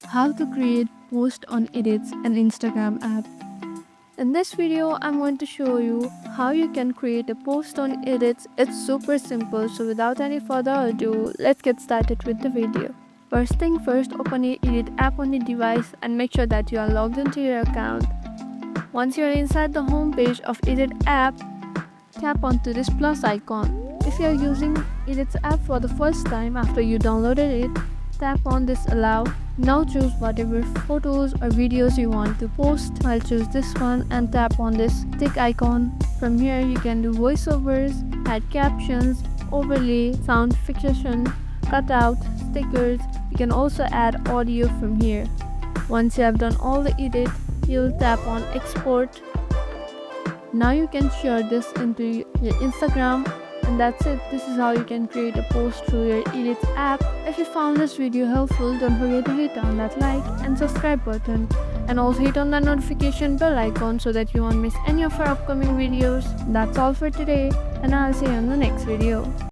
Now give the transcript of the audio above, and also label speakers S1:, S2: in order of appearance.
S1: How to create post on edits and Instagram app. In this video, I'm going to show you how you can create a post on edits. It's super simple, so without any further ado, let's get started with the video. First thing first, open your edit app on your device and make sure that you are logged into your account. Once you're inside the home page of edit app, tap onto this plus icon. If you're using edits app for the first time after you downloaded it, tap on this allow. Now choose whatever photos or videos you want to post. I'll choose this one and tap on this tick icon. From here you can do voiceovers, add captions, overlay, sound fixation, cutout, stickers. You can also add audio from here. Once you have done all the edit, you'll tap on export. Now you can share this into your Instagram, and that's it. This is how you can create a post through your edits app. If you found this video helpful, don't forget to hit on that like and subscribe button, and also hit on that notification bell icon so that you won't miss any of our upcoming videos. That's all for today, and I'll see you in the next video.